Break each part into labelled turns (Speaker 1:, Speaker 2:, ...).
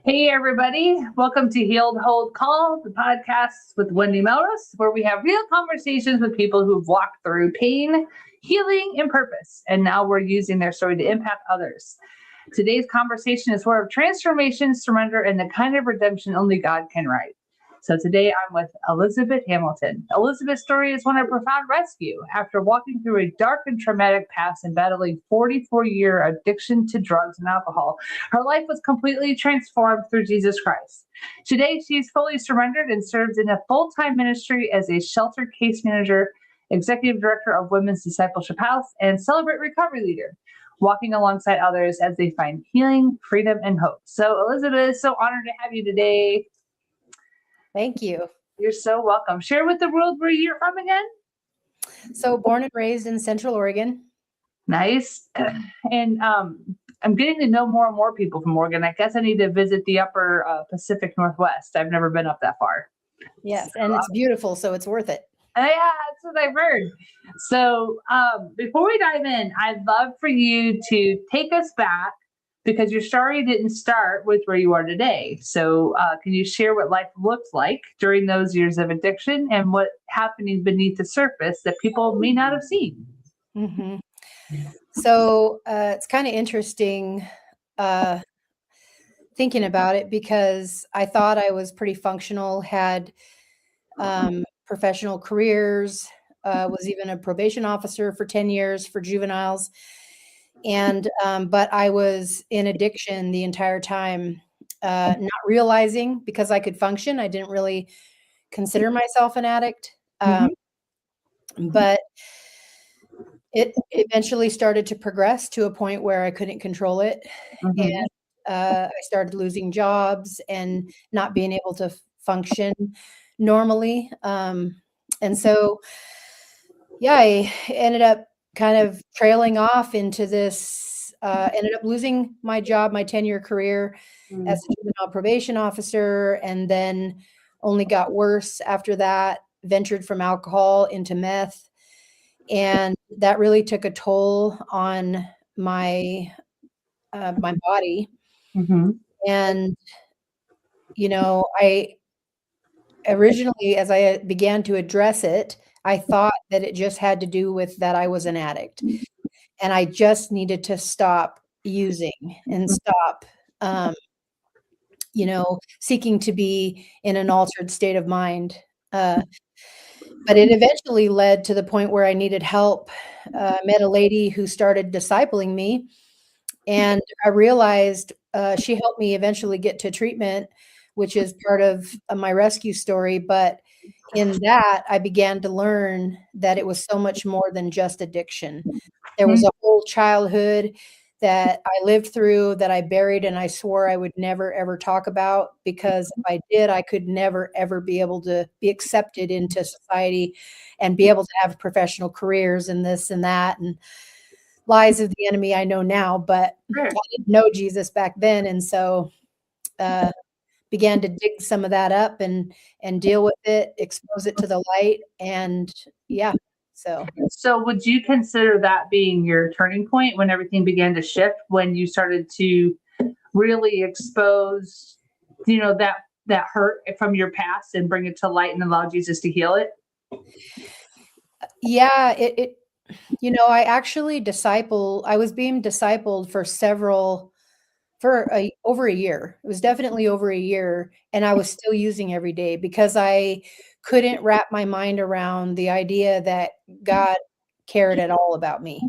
Speaker 1: Hey, everybody. Welcome to Healed Hold Call, the podcast with Wendy Melrose, where we have real conversations with people who've walked through pain, healing, and purpose. And now we're using their story to impact others. Today's conversation is one of transformation, surrender, and the kind of redemption only God can write. So today I'm with Elizabeth Hamilton. Elizabeth's story is one of profound rescue. After walking through a dark and traumatic past and battling 44-year addiction to drugs and alcohol, her life was completely transformed through Jesus Christ. Today, she's fully surrendered and serves in a full-time ministry as a shelter case manager, executive director of Women's Discipleship House, and Celebrate Recovery leader, walking alongside others as they find healing, freedom, and hope. So, Elizabeth, so honored to have you today.
Speaker 2: Thank you.
Speaker 1: You're so welcome. Share with the world where you're from again.
Speaker 2: So born and raised in Central Oregon.
Speaker 1: Nice. And I'm getting to know more and more people from Oregon. I guess I need to visit the upper Pacific Northwest. I've never been up that far.
Speaker 2: Yes, and it's beautiful, so it's worth it.
Speaker 1: Yeah, that's what I've heard. So before we dive in, I'd love for you to take us back because your story didn't start with where you are today. So can you share what life looked like during those years of addiction and what happening beneath the surface that people may not have seen?
Speaker 2: Mm-hmm. So it's kind of interesting thinking about it because I thought I was pretty functional, had professional careers, was even a probation officer for 10 years for juveniles. And but I was in addiction the entire time, not realizing because I could function. I didn't really consider myself an addict. But it eventually started to progress to a point where I couldn't control it. And I started losing jobs and not being able to function normally. And so, yeah, I ended up kind of trailing off into this, ended up losing my job, my 10-year career as a juvenile probation officer, and then only got worse after that, ventured from alcohol into meth. And that really took a toll on my my body. And, you know, I originally, as I began to address it, I thought that it just had to do with that I was an addict. And I just needed to stop using and stop, seeking to be in an altered state of mind. But it eventually led to the point where I needed help. Met a lady who started discipling me, and I realized she helped me eventually get to treatment, which is part of my rescue story. But in that, I began to learn that it was so much more than just addiction. There was a whole childhood that I lived through that I buried and I swore I would never, ever talk about, because if I did, I could never, ever be able to be accepted into society and be able to have professional careers and this and that. And lies of the enemy I know now, but I didn't know Jesus back then. And so began to dig some of that up and deal with it, expose it to the light. And yeah.
Speaker 1: So would you consider that being your turning point when everything began to shift, when you started to really expose, that hurt from your past and bring it to light and allow Jesus to heal it?
Speaker 2: Yeah, I actually I was being discipled for over a year. It was definitely over a year. And I was still using every day because I couldn't wrap my mind around the idea that God cared at all about me.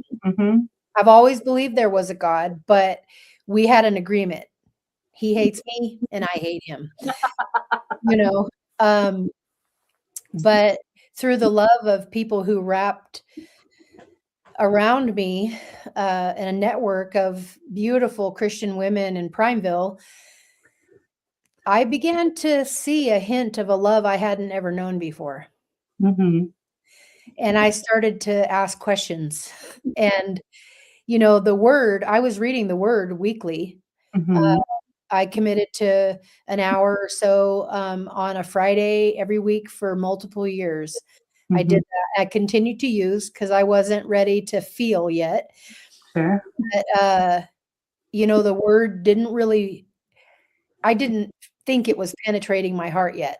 Speaker 2: I've always believed there was a God, but we had an agreement. He hates me and I hate him, but through the love of people who wrapped around me in a network of beautiful Christian women in Primeville, I began to see a hint of a love I hadn't ever known before. And I started to ask questions. And, the word, I was reading the word weekly. I committed to an hour or so on a Friday every week for multiple years. I did that. I continued to use because I wasn't ready to feel yet.
Speaker 1: Sure.
Speaker 2: But, the word didn't really I didn't think it was penetrating my heart yet.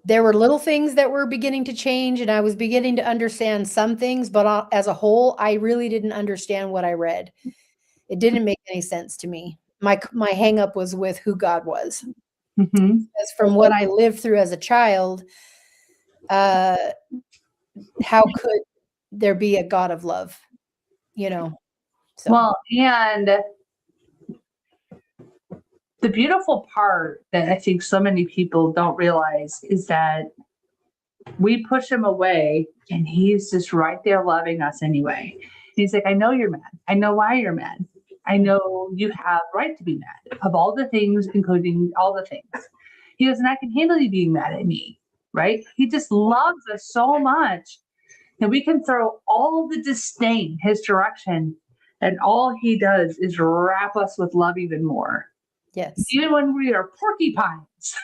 Speaker 2: There were little things that were beginning to change, and I was beginning to understand some things, but as a whole, I really didn't understand what I read. It didn't make any sense to me. My hang up was with who God was.
Speaker 1: Mm-hmm.
Speaker 2: As from what I lived through as a child, how could there be a God of love? So.
Speaker 1: Well, and the beautiful part that I think so many people don't realize is that we push him away and he's just right there loving us anyway. He's like, I know you're mad. I know why you're mad. I know you have right to be mad of all the things, including all the things. He goes, and I can handle you being mad at me, right? He just loves us so much that we can throw all the disdain his direction, and all he does is wrap us with love even more.
Speaker 2: Yes.
Speaker 1: Even when we are porcupines.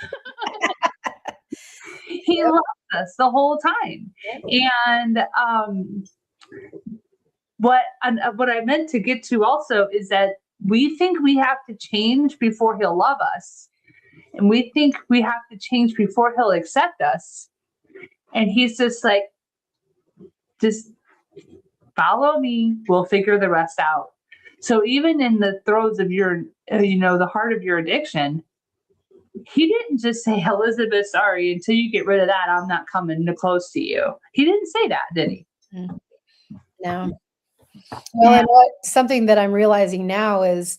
Speaker 1: He loves us the whole time. And what I meant to get to also is that we think we have to change before he'll love us. And we think we have to change before he'll accept us. And he's just like, just follow me. We'll figure the rest out. So even in the throes of your, the heart of your addiction, he didn't just say, Elizabeth, sorry, until you get rid of that, I'm not coming close to you. He didn't say that, did he?
Speaker 2: No. Well, and something that I'm realizing now is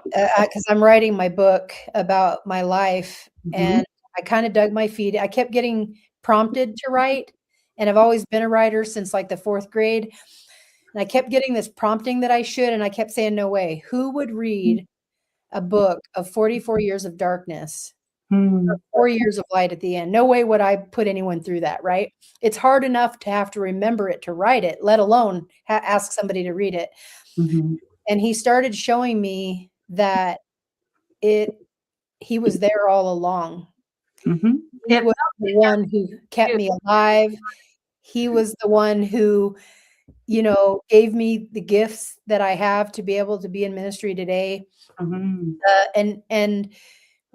Speaker 2: because I'm writing my book about my life, and I kind of dug my feet. I kept getting prompted to write, and I've always been a writer since like the 4th grade. And I kept getting this prompting that I should, and I kept saying, no way. Who would read a book of 44 years of darkness, 4 years of light at the end? No way would I put anyone through that, right? It's hard enough to have to remember it to write it, let alone ask somebody to read it. And he started showing me that he was there all along. He was the one who kept me alive. He was the one who, gave me the gifts that I have to be able to be in ministry today. And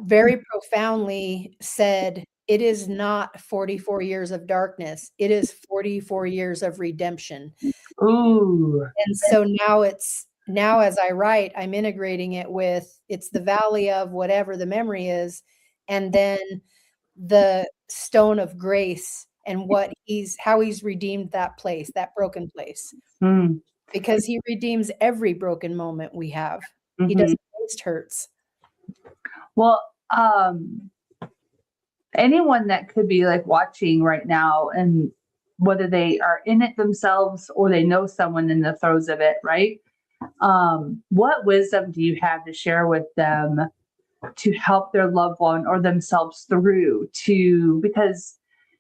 Speaker 2: very profoundly said, it is not 44 years of darkness. It is 44 years of redemption.
Speaker 1: Ooh.
Speaker 2: And so now as I write, I'm integrating it with, it's the valley of whatever the memory is, and then the stone of grace and how he's redeemed that place, that broken place. Because he redeems every broken moment we have. He doesn't waste hurts.
Speaker 1: Well, anyone that could be like watching right now, and whether they are in it themselves or they know someone in the throes of it, right? What wisdom do you have to share with them to help their loved one or themselves through because,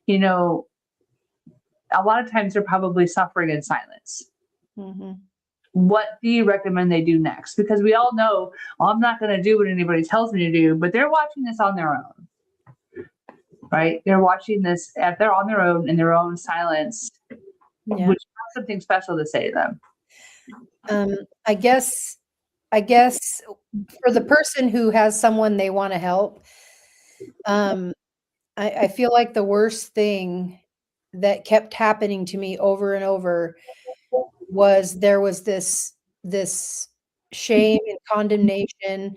Speaker 1: a lot of times they're probably suffering in silence. What do you recommend they do next? Because we all know, I'm not going to do what anybody tells me to do, but they're watching this on their own, right? They're watching this, if they're on their own in their own silence, which has something special to say to them.
Speaker 2: I guess for the person who has someone they want to help, I feel like the worst thing that kept happening to me over and over was there was this shame and condemnation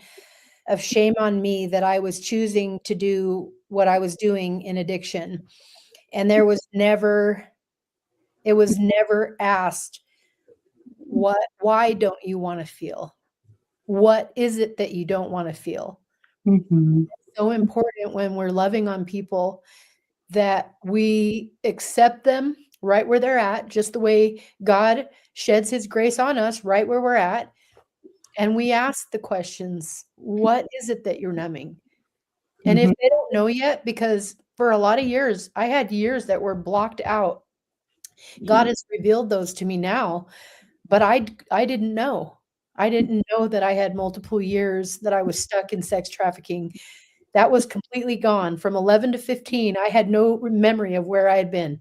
Speaker 2: of shame on me that I was choosing to do what I was doing in addiction. And it was never asked, why don't you want to feel? What is it that you don't want to feel? It's so important when we're loving on people that we accept them right where they're at, just the way God sheds his grace on us right where we're at. And we ask the questions, what is it that you're numbing? And if they don't know yet, because for a lot of years, I had years that were blocked out. God has revealed those to me now, but I didn't know. I didn't know that I had multiple years that I was stuck in sex trafficking. That was completely gone. From 11 to 15, I had no memory of where I had been.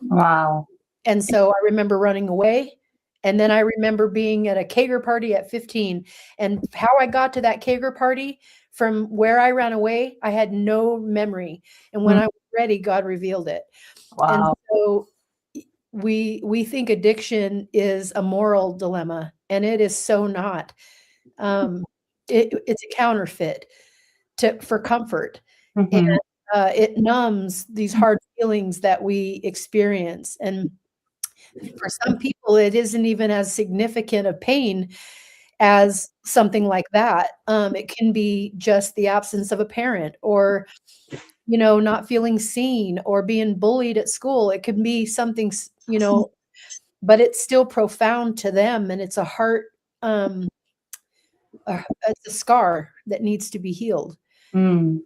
Speaker 1: Wow.
Speaker 2: And so I remember running away And then I remember being at a Kager party at 15, and how I got to that Kager party from where I ran away, I had no memory. And when
Speaker 1: Mm.
Speaker 2: I was ready, God revealed it. And
Speaker 1: Wow.
Speaker 2: so we think addiction is a moral dilemma, and it is so not. It's a counterfeit for comfort, and
Speaker 1: Mhm.
Speaker 2: it numbs these hard feelings that we experience. And for some people, it isn't even as significant a pain as something like that. It can be just the absence of a parent, or not feeling seen, or being bullied at school. It can be something, but it's still profound to them, and it's a heart, it's a scar that needs to be healed.
Speaker 1: Mm.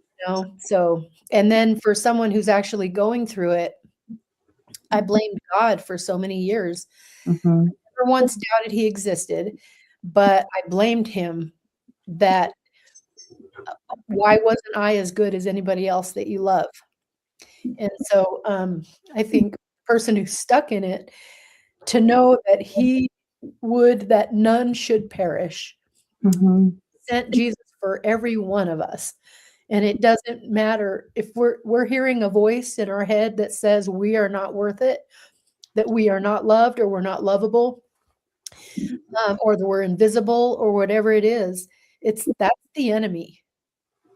Speaker 2: So, and then for someone who's actually going through it, I blamed God for so many years.
Speaker 1: Mhm.
Speaker 2: Never once doubted he existed, but I blamed him that why wasn't I as good as anybody else that you love? And so, I think the person who's stuck in it, to know that he would that none should perish,
Speaker 1: Mhm.
Speaker 2: sent Jesus for every one of us. And it doesn't matter if we're hearing a voice in our head that says we are not worth it, that we are not loved, or we're not lovable, or that we're invisible, or whatever it is. That's the enemy,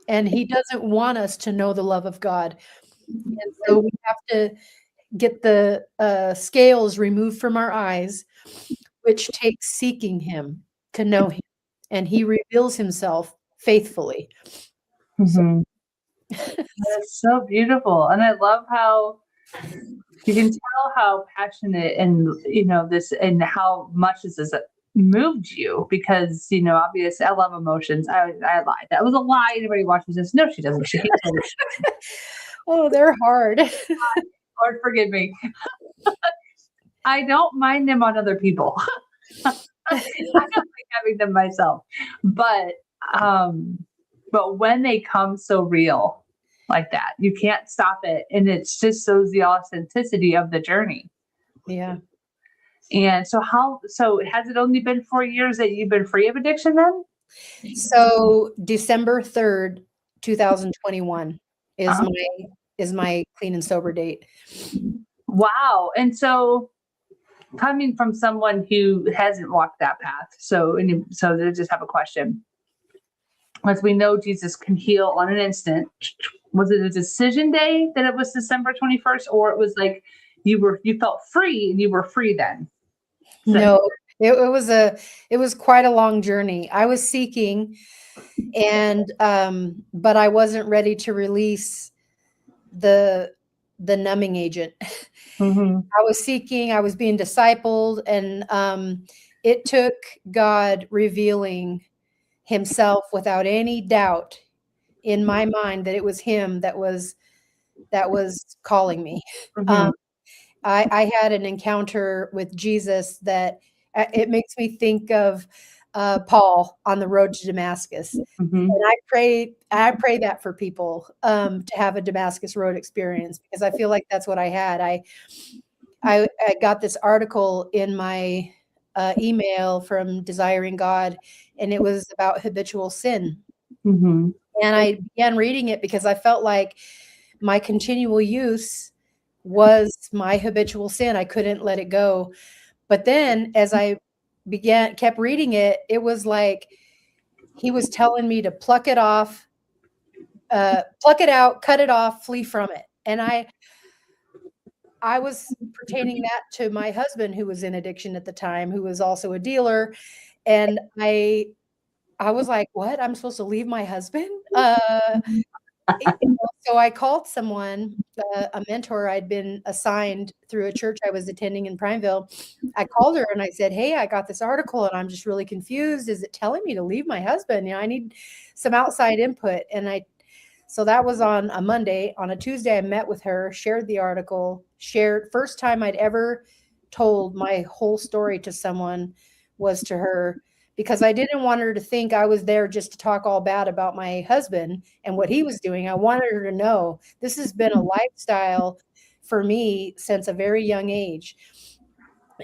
Speaker 2: and he doesn't want us to know the love of God. And so we have to get the scales removed from our eyes, which takes seeking him to know him, and he reveals himself faithfully. So
Speaker 1: Mhm. That's so beautiful, and I love how you can tell how passionate and this and how much this has moved you because obviously I love emotions. I lied. That was a lie. Anybody watches this? No, she doesn't. She hates it.
Speaker 2: oh, they're hard.
Speaker 1: Lord forgive me. I don't mind them on other people. I don't like having them myself. But um but when they come so real like that, you can't stop it. And it's just shows the authenticity of the journey.
Speaker 2: Yeah.
Speaker 1: And so has it only been 4 years that you've been free of addiction then?
Speaker 2: So December 3rd, 2021
Speaker 1: Uh,
Speaker 2: is my clean and sober date.
Speaker 1: wow. And so coming from someone who hasn't walked that path, so I just have a question. As we know, Jesus can heal on an instant. Was it a decision day that it was December 21st, or it was like you felt free and you were free then? So,
Speaker 2: No, it was quite a long journey. I was seeking, and but I wasn't ready to release the numbing agent.
Speaker 1: mhm,
Speaker 2: I was seeking, I was being discipled, and it took God revealing himself without any doubt in my mind that it was him that was calling me.
Speaker 1: mhm,
Speaker 2: Um, I had an encounter with Jesus that it makes me think of Paul on the road to Damascus.
Speaker 1: mhm,
Speaker 2: And I pray that for people to have a Damascus Road experience, because I feel like that's what I had. I got this article in my email from Desiring God, and it was about habitual sin.
Speaker 1: mhm,
Speaker 2: And I began reading it because I felt like my continual use was my habitual sin. I couldn't let it go. But then as I kept reading it, it was like he was telling me to pluck it out, cut it off, flee from it. And I was pertaining that to my husband, who was in addiction at the time, who was also a dealer. And I was like, what? I'm supposed to leave my husband? So I called someone, a mentor I'd been assigned through a church I was attending in Prineville. I called her and I said, hey, I got this article and I'm just really confused. Is it telling me to leave my husband? I need some outside input. So that was on a Monday. On a Tuesday, I met with her, shared the article, first time I'd ever told my whole story to someone was to her, because I didn't want her to think I was there just to talk all bad about my husband and what he was doing. I wanted her to know this has been a lifestyle for me since a very young age.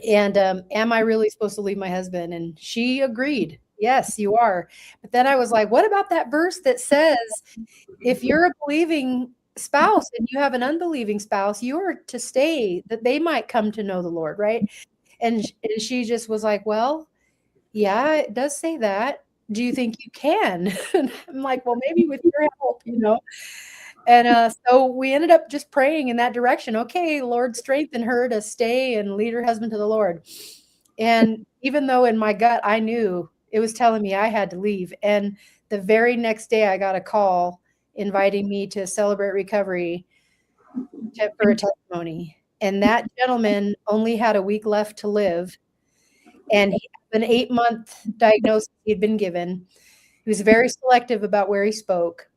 Speaker 2: And am I really supposed to leave my husband? And she agreed. Yes, you are. But then I was like, what about that verse that says, if you're a believing spouse and you have an unbelieving spouse, you are to stay, that they might come to know the Lord, right? And she just was like, well, yeah, it does say that. Do you think you can? And I'm like, well, maybe with your help, you know. And so we ended up just praying in that direction. Okay, Lord, strengthen her to stay and lead her husband to the Lord. And even though in my gut I knew it was telling me I had to leave, and the very next day I got a call inviting me to celebrate recovery for a testimony. And that gentleman only had a week left to live, and he had an 8-month diagnosis he had been given. He was very selective about where he spoke,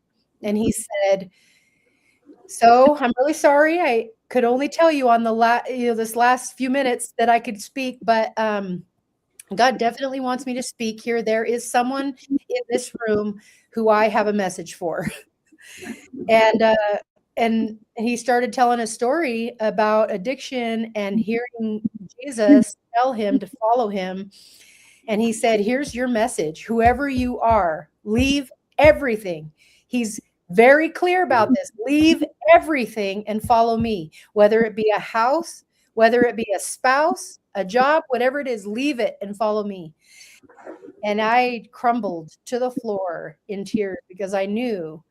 Speaker 2: and he said, "So I'm really sorry. I could only tell you on this last few minutes that I could speak, but God definitely wants me to speak here. There is someone in this room who I have a message for." And he started telling a story about addiction and hearing Jesus tell him to follow him. And he said, "Here's your message. Whoever you are, leave everything." He's very clear about this. Leave everything and follow me. Whether it be a house, whether it be a spouse, a job, whatever it is, leave it and follow me. And I crumbled to the floor in tears because I knew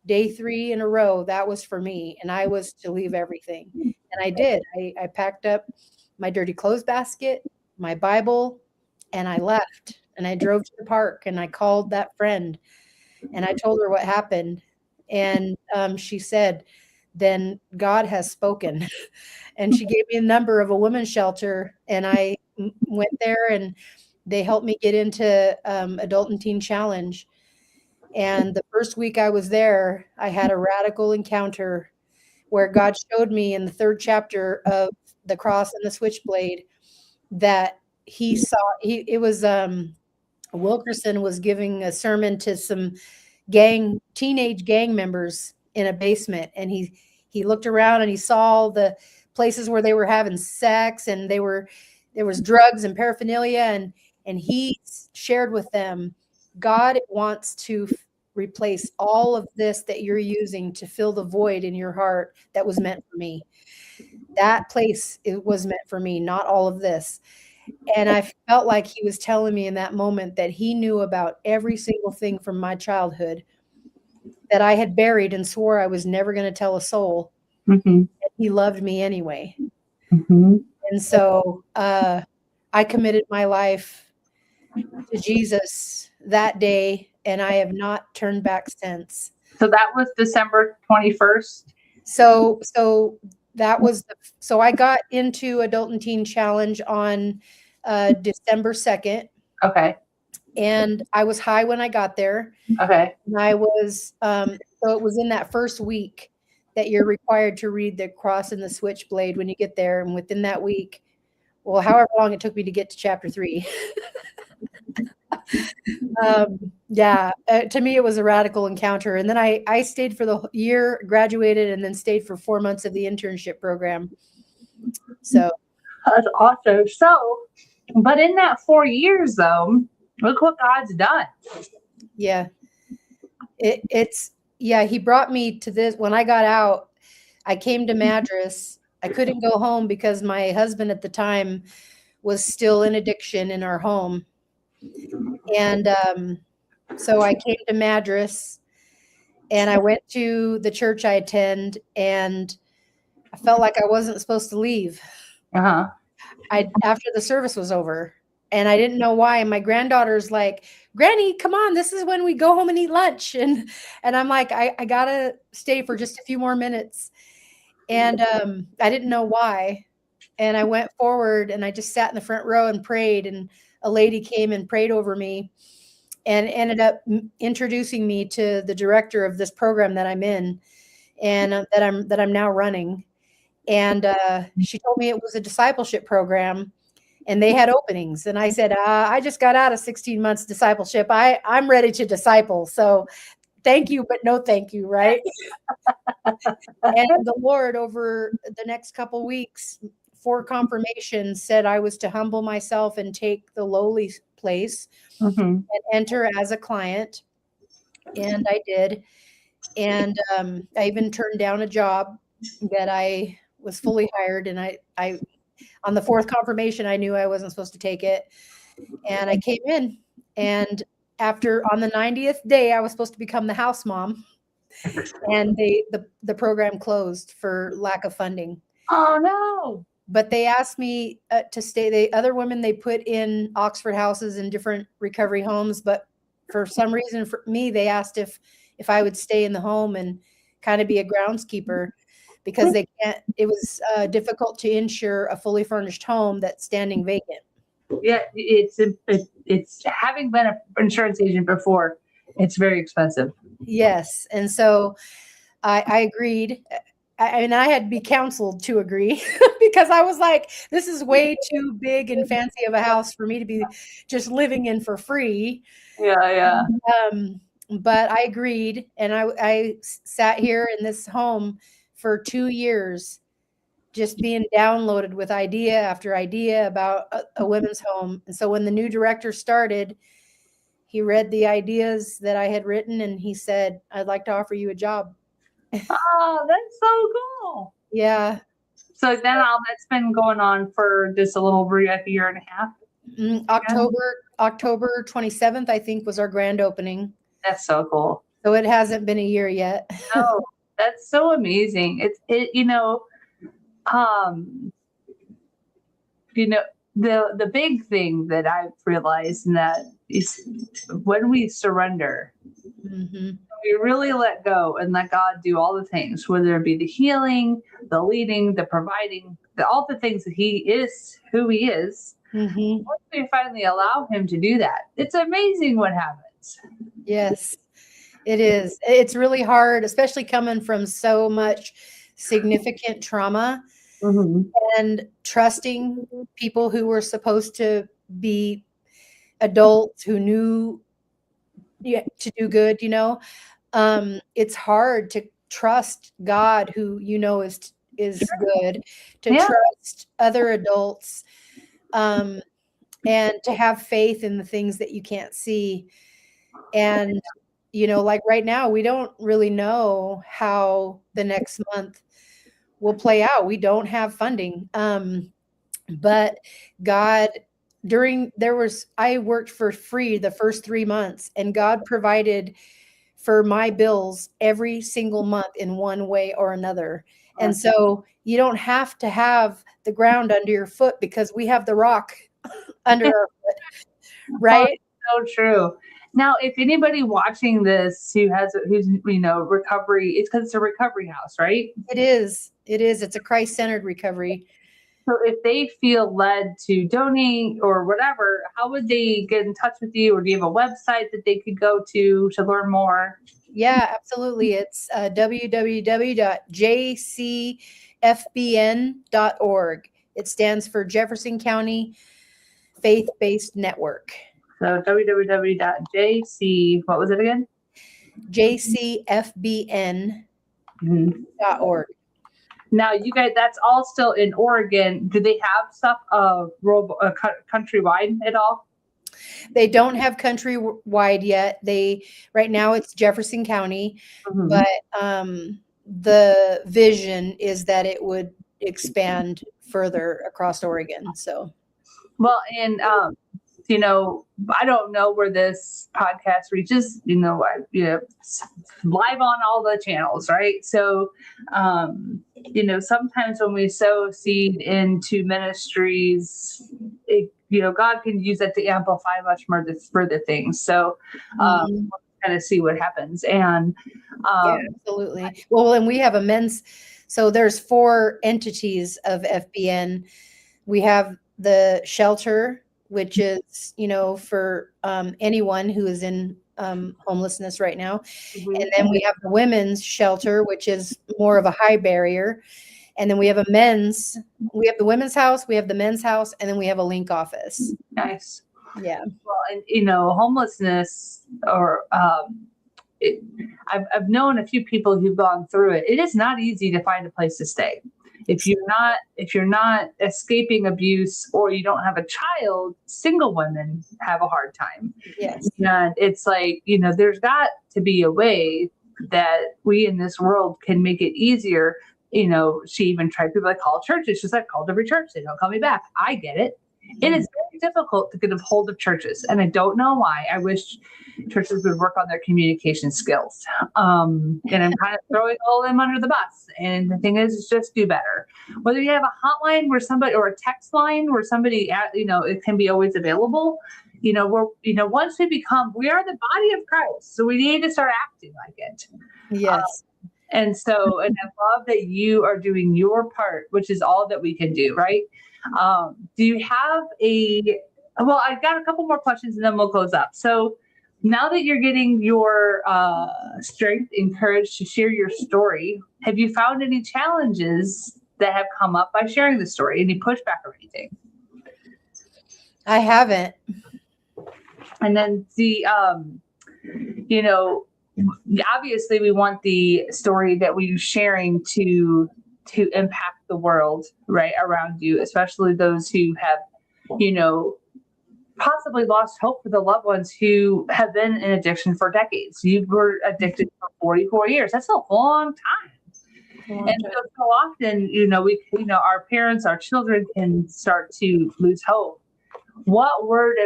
Speaker 2: day 3 in a row that was for me, and I was to leave everything. And I did. I packed up my dirty clothes basket, my Bible, and I left. And I drove to the park and I called that friend and I told her what happened. And she said, "Then God has spoken." And she gave me a number of a women's shelter, and I went there, and they helped me get into adult and teen challenge. And the first week I was there, I had a radical encounter where God showed me in the 3rd chapter of The Cross and the Switchblade that he saw, it was Wilkerson was giving a sermon to some teenage gang members in a basement, and he looked around and he saw the places where they were having sex, and there was drugs and paraphernalia, and he shared with them, God wants to replace all of this that you're using to fill the void in your heart that was meant for me. That place, it was meant for me, not all of this. And I felt like he was telling me in that moment that he knew about every single thing from my childhood that I had buried and swore I was never going to tell a soul.
Speaker 1: Mm-hmm.
Speaker 2: And he loved me anyway.
Speaker 1: Mm-hmm.
Speaker 2: And so I committed my life to Jesus that day, and I have not turned back since.
Speaker 1: So that was December 21st.
Speaker 2: So that was so I got into Adult and Teen Challenge on December 2nd.
Speaker 1: Okay.
Speaker 2: And I was high when I got there.
Speaker 1: Okay.
Speaker 2: And I was so it was in that first week that you're required to read The Cross and the Switchblade when you get there. And within that week, well, however long it took me to get to chapter 3. To me, it was a radical encounter. And then I stayed for the year, graduated, and then stayed for 4 months of the internship program. So
Speaker 1: that's awesome. So, but in that 4 years, though, look what God's done.
Speaker 2: Yeah, he brought me to this. When I got out, I came to Madras. I couldn't go home because my husband at the time was still in addiction in our home. And so I came to Madras, and I went to the church I attend, and I felt like I wasn't supposed to leave.
Speaker 1: Uh-huh.
Speaker 2: After the service was over, and I didn't know why. And my granddaughter's like, "Granny, come on, this is when we go home and eat lunch." And I'm like, I gotta stay for just a few more minutes. And I didn't know why. And I went forward and I just sat in the front row and prayed. And a lady came and prayed over me and ended up introducing me to the director of this program that I'm in and that I'm now running. And she told me it was a discipleship program and they had openings. And I said, I just got out of 16 months discipleship. I'm ready to disciple. So thank you, but no thank you, right? And the Lord, over the next couple weeks, for confirmation said I was to humble myself and take the lowly place
Speaker 1: Mm-hmm.
Speaker 2: and enter as a client. And I did. And I even turned down a job that I was fully hired. And I on the fourth confirmation, I knew I wasn't supposed to take it. And I came in. And on the 90th day, I was supposed to become the house mom. And the program closed for lack of funding.
Speaker 1: Oh no.
Speaker 2: But they asked me to stay. The other women they put in Oxford houses in different recovery homes, but for some reason for me they asked if I would stay in the home and kind of be a groundskeeper, because they can't. It was difficult to insure a fully furnished home that's standing vacant.
Speaker 1: Yeah, it's having been an insurance agent before, it's very expensive.
Speaker 2: Yes, and so I agreed. And I had to be counseled to agree because I was like, this is way too big and fancy of a house for me to be just living in for free.
Speaker 1: Yeah.
Speaker 2: But I agreed, and I sat here in this home for 2 years, just being downloaded with idea after idea about a women's home. And so when the new director started, he read the ideas that I had written, and he said, I'd like to offer you a job.
Speaker 1: Oh, that's so cool.
Speaker 2: Yeah.
Speaker 1: So then that's been going on for just a little over like a year and a half.
Speaker 2: October 27th, I think, was our grand opening.
Speaker 1: That's so cool.
Speaker 2: So it hasn't been a year yet.
Speaker 1: Oh, that's so amazing. The big thing that I've realized in that is when we surrender,
Speaker 2: Mm-hmm.
Speaker 1: we really let go and let God do all the things, whether it be the healing, the leading, the providing, all the things that He is, who He is.
Speaker 2: Mm-hmm.
Speaker 1: Once we finally allow Him to do that, it's amazing what happens.
Speaker 2: Yes, it is. It's really hard, especially coming from so much significant trauma,
Speaker 1: Mm-hmm.
Speaker 2: and trusting people who were supposed to be adults who knew to do good, it's hard to trust God, who is good, to trust other adults, and to have faith in the things that you can't see. And like right now, we don't really know how the next month will play out. We don't have funding, but God, I worked for free the first 3 months, and God provided for my bills every single month in one way or another. And so you don't have to have the ground under your foot, because we have the rock under our foot, right?
Speaker 1: Oh, so true. Now, if anybody watching this who's recovery, it's because it's a recovery house, right?
Speaker 2: It is. It's a Christ-centered recovery.
Speaker 1: So if they feel led to donate or whatever, how would they get in touch with you? Or do you have a website that they could go to learn more?
Speaker 2: Yeah, absolutely. It's www.jcfbn.org. It stands for Jefferson County Faith-Based Network.
Speaker 1: So www.jc, what was it again?
Speaker 2: jcfbn.org.
Speaker 1: Now, you guys, that's all still in Oregon. Do they have stuff countrywide at all?
Speaker 2: They don't have countrywide yet. Right now it's Jefferson County, but the vision is that it would expand further across Oregon. So,
Speaker 1: well, and I don't know where this podcast reaches, live on all the channels, right? So, sometimes when we sow seed into ministries, God can use that to amplify much more further things. So, we'll kind of see what happens. And
Speaker 2: yeah, absolutely. Well, and we have so there's 4 entities of FBN. We have the shelter, which is, for anyone who is in homelessness right now. Mm-hmm. And then we have the women's shelter, which is more of a high barrier. And then we have the women's house, we have the men's house, and then we have a link office.
Speaker 1: Nice.
Speaker 2: Yeah.
Speaker 1: Well, and, homelessness I've known a few people who've gone through it. It is not easy to find a place to stay. If you're not escaping abuse or you don't have a child, single women have a hard time.
Speaker 2: Yes.
Speaker 1: And it's like, there's got to be a way that we in this world can make it easier. She even tried to call churches. She's like, called every church. They don't call me back. I get it. It is very difficult to get a hold of churches. And I don't know why. I wish churches would work on their communication skills. And I'm kind of throwing all them under the bus. And the thing is just do better. Whether you have a hotline where somebody, or a text line where somebody, it can be always available. Once we are the body of Christ. So we need to start acting like it.
Speaker 2: Yes.
Speaker 1: And I love that you are doing your part, which is all that we can do, right? Do you have I've got a couple more questions and then we'll close up. So now that you're getting your strength and courage to share your story, have you found any challenges that have come up by sharing the story? Any pushback or anything?
Speaker 2: I haven't.
Speaker 1: And then obviously we want the story that we're sharing to impact the world right around you, especially those who have, possibly lost hope for the loved ones who have been in addiction for decades. You were addicted for 44 years. That's a long time. And so often, our parents, our children can start to lose hope. What word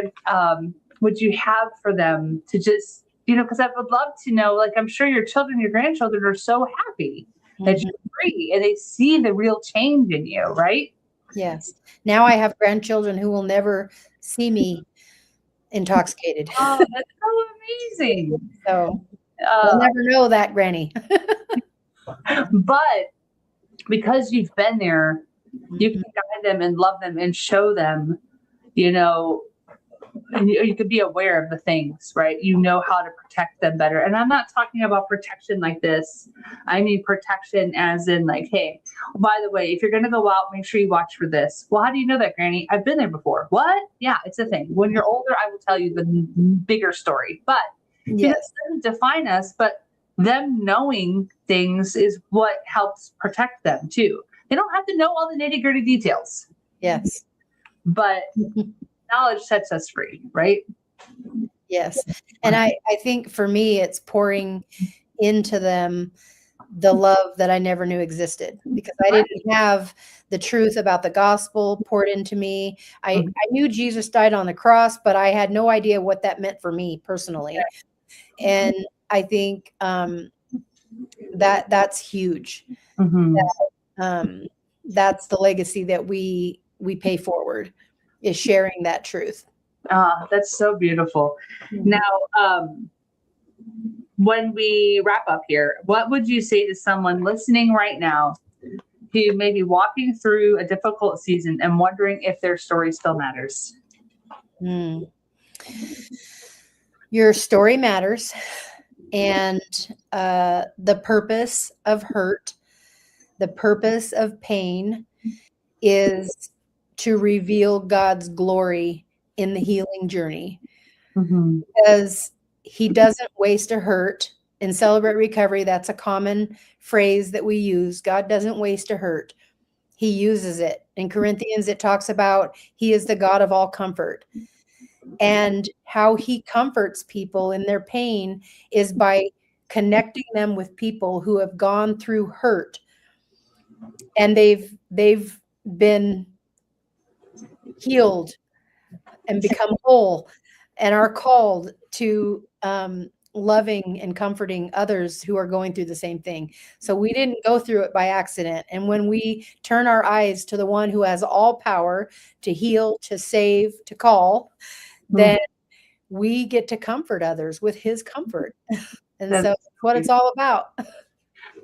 Speaker 1: would you have for them to just, because I would love to know, I'm sure your children, your grandchildren are so happy that you're free and they see the real change in you, right?
Speaker 2: Yes. Now I have grandchildren who will never see me intoxicated.
Speaker 1: Oh, that's so amazing.
Speaker 2: So they'll never know that, Granny.
Speaker 1: But because you've been there, you can guide them and love them and show them, and you could be aware of the things, right? You know how to protect them better. And I'm not talking about protection like this. I mean protection as in hey, by the way, if you're going to go out, make sure you watch for this. Well, how do you know that, Granny? I've been there before. What? Yeah, it's a thing. When you're older, I will tell you the bigger story. But yes, it doesn't define us, but them knowing things is what helps protect them too. They don't have to know all the nitty-gritty details.
Speaker 2: Yes.
Speaker 1: But knowledge sets us free, right?
Speaker 2: Yes. And I think for me, it's pouring into them the love that I never knew existed, because I didn't have the truth about the gospel poured into me. I knew Jesus died on the cross, but I had no idea what that meant for me personally. And I think that's huge. That's the legacy that we pay forward, is sharing that truth.
Speaker 1: That's so beautiful. Now, when we wrap up here, what would you say to someone listening right now who may be walking through a difficult season and wondering if their story still matters?
Speaker 2: Your story matters. And the purpose of hurt, the purpose of pain is to reveal God's glory in the healing journey. Because he doesn't waste a hurt. In Celebrate Recovery, that's a common phrase that we use. God doesn't waste a hurt. He uses it. In Corinthians, it talks about he is the God of all comfort. And how he comforts people in their pain is by connecting them with people who have gone through hurt. And they've been healed and become whole and are called to loving and comforting others who are going through the same thing. So we didn't go through it by accident. And when we turn our eyes to the one who has all power to heal, to save, to call, then we get to comfort others with his comfort. And so that's what it's all about.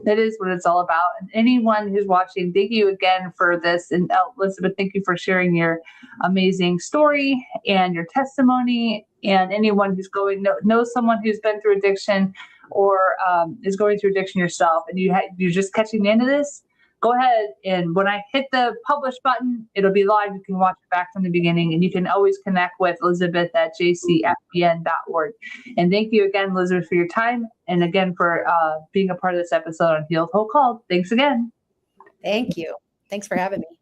Speaker 1: That is what it's all about. And anyone who's watching, thank you again for this. And Elizabeth, thank you for sharing your amazing story and your testimony. And anyone who's knows someone who's been through addiction or is going through addiction yourself, and you're just catching the end of this, go ahead. And when I hit the publish button, it'll be live. You can watch it back from the beginning, and you can always connect with Elizabeth at jcfbn.org. And thank you again, Elizabeth, for your time. And again, for being a part of this episode on Healed Whole Called. Thanks again.
Speaker 2: Thank you. Thanks for having me.